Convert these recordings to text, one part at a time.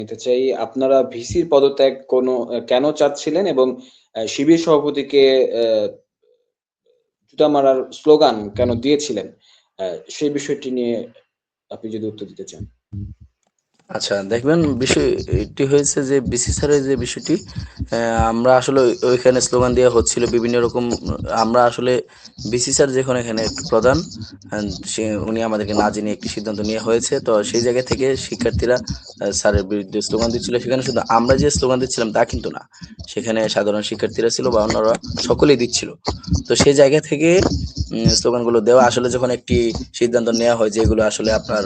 জানতে চাই আপনারা ভিসির পদত্যাগ কেন চাচ্ছিলেন এবং শিবির সভাপতিকে জুতা মারার স্লোগান কেন দিয়েছিলেন? আ সেই বিষয়টি নিয়ে আপনি যদি উত্তর দিতে চান। আচ্ছা দেখবেন বিষয়টি হয়েছে যে বিসি স্যারের যে বিষয়টি আমরা আসলে ওইখানে স্লোগান দেওয়া হচ্ছিল বিভিন্ন রকম আমরা আসলে বিসি স্যার যখন এখানে একটু প্রধান সে উনি আমাদেরকে না জেনে একটি সিদ্ধান্ত নেওয়া হয়েছে তো সেই জায়গা থেকে শিক্ষার্থীরা স্যারের বিরুদ্ধে স্লোগান দিচ্ছিল সেখানে শুধু আমরা যে স্লোগান দিচ্ছিলাম তা কিন্তু না সেখানে সাধারণ শিক্ষার্থীরা ছিল বা অন্যরা সকলেই দিচ্ছিল তো সেই জায়গা থেকে স্লোগানগুলো দেওয়া আসলে যখন একটি সিদ্ধান্ত নেওয়া হয় যেগুলো আসলে আপনার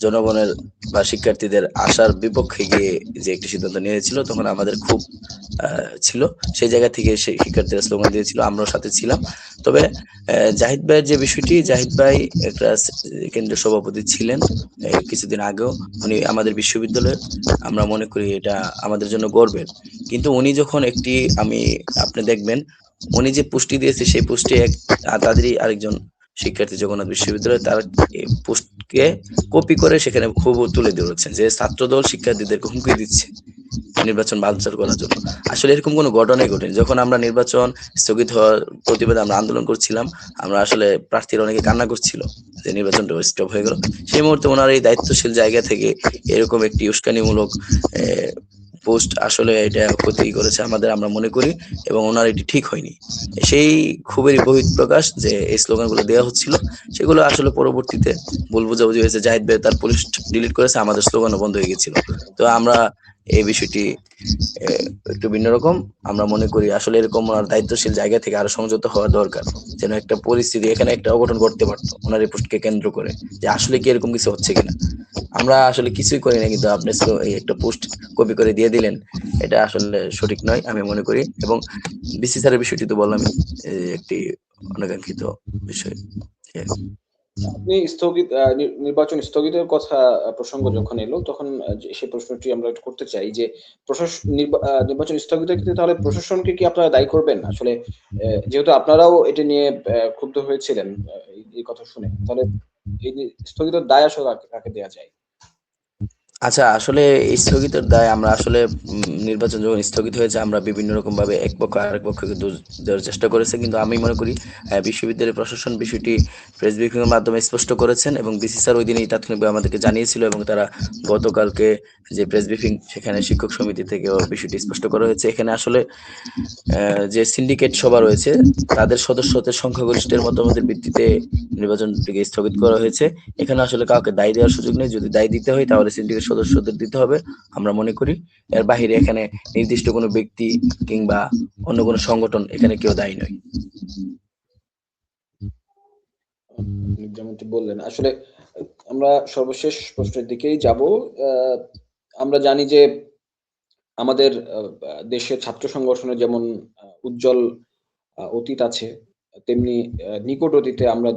জনগণের বা শিক্ষার্থীদের আশার বিপক্ষে গিয়ে যে একটি সিদ্ধান্ত নিয়েছিল তখন আমাদের খুব ছিল সেই জায়গা থেকে সেই শিক্ষার্থীরা স্লোগান দিয়েছিল আমরাও সাথে ছিলাম তবে জাহিদ ভাইয়ের যে বিষয়টি জাহিদ ভাই একটা কেন্দ্রীয় সভাপতি ছিলেন কিছুদিন আগেও উনি আমাদের বিশ্ববিদ্যালয়ের আমরা মনে করি এটা আমাদের জন্য গর্বের কিন্তু উনি যখন আপনি দেখবেন উনি যে পুষ্টি দিয়েছে সেই পুষ্টি তাদেরই আরেকজন শিক্ষার্থী জগন্নাথ বিশ্ববিদ্যালয়ে তার পোস্টকে কপি করে সেখানে হুবহু তুলে ধরেছেন যে ছাত্রদল শিক্ষার্থীদেরকে হুমকি দিচ্ছে নির্বাচন বানচাল করার জন্য আসলে এরকম কোনো ঘটনাই ঘটেনি যখন আমরা নির্বাচন স্থগিত হওয়ার প্রতিবাদে আমরা আন্দোলন করছিলাম আমরা আসলে প্রার্থীরা অনেকে কান্না করছিল যে নির্বাচনটা স্টপ হয়ে গেল সেই মুহূর্তে ওনার এই দায়িত্বশীল জায়গা থেকে এরকম একটি উস্কানিমূলক পোস্ট আসলে এটা ক্ষতি করেছে আমাদের আমরা মনে করি এবং ওনার এটি ঠিক হয়নি সেই ক্ষোভেরই বহিঃপ্রকাশ যে এই স্লোগানগুলো দেওয়া হচ্ছিল সেগুলো আসলে পরবর্তীতে ভুল বোঝাবুঝি হয়েছে জাহিদ ভাই তার পুলিশ ডিলিট করেছে আমাদের স্লোগানও বন্ধ হয়ে গেছিল তো আমরা এই বিষয়টি একটু ভিন্ন রকম আমরা মনে করি আসলে এরকম ওনার দায়িত্বশীল জায়গা থেকে আরো সংযত হওয়া দরকার যেন একটা পরিস্থিতি এখানে একটা অঘটন ঘটতে পারতো ওনার এই পোস্টকে কেন্দ্র করে যে আসলে কি এরকম কিছু হচ্ছে কিনা আমরা আসলে কিছুই করি না কিন্তু আপনি এই একটা পোস্ট কপি করে দিয়ে দিলেন এটা আসলে সঠিক নয় আমি মনে করি এবং বিসি স্যারের বিষয়টি তো বললাম একটি অনাকাঙ্ক্ষিত বিষয় আপনি স্থগিত নির্বাচন স্থগিতের কথা প্রসঙ্গ যখন এলো তখন সেই প্রশ্নটি আমরা একটু করতে চাই যে নির্বাচন স্থগিতের ক্ষেত্রে তাহলে প্রশাসনকে কি আপনারা দায়ী করবেন? আসলে যেহেতু আপনারাও এটা নিয়ে ক্ষুব্ধ হয়েছিলেন এই কথা শুনে। তাহলে এই স্থগিতের দায় আসলে কাকে দেয়া যায়? আচ্ছা আসলে এই স্থগিতের দায় আমরা আসলে নির্বাচন যখন স্থগিত হয়েছে আমরা বিভিন্ন রকম ভাবে এক পক্ষ আরেক পক্ষকে দোষ দেওয়ার চেষ্টা করেছে কিন্তু আমি মনে করি বিশ্ববিদ্যালয় প্রশাসন বিষয়টি প্রেস ব্রিফিং এর মাধ্যমে স্পষ্ট করেছেন এবং বিসি স্যার ওই দিনই তাৎক্ষণিকভাবে আমাদেরকে জানিয়েছিল এবং তারা গতকালকে যে প্রেস ব্রিফিং সেখানে শিক্ষক সমিতি থেকেও বিষয়টি স্পষ্ট করা হয়েছে এখানে আসলে যে সিন্ডিকেট সভা রয়েছে তাদের সদস্যদের সংখ্যাগরিষ্ঠের মতামতের ভিত্তিতে নির্বাচনটিকে স্থগিত করা হয়েছে এখানে আসলে কাউকে দায় দেওয়ার সুযোগ নেই যদি দায় দিতে হয় তাহলে সিন্ডিকেট সদস্যদের দিতে হবে আমরা মনে করি এর বাহিরে এখানে নির্দিষ্ট কোনো ব্যক্তি কিংবা অন্য কোনো সংগঠন এখানে কেউ দায়ী নয় আপনি যেমনটি বললেন। আসলে আমরা সর্বশেষ প্রশ্নের দিকেই যাবো। আ আমরা জানি যে আমাদের দেশের ছাত্র সংগঠনের যেমন উজ্জ্বল অতীত আছে, তেমনি নিকট অতীতে আমরা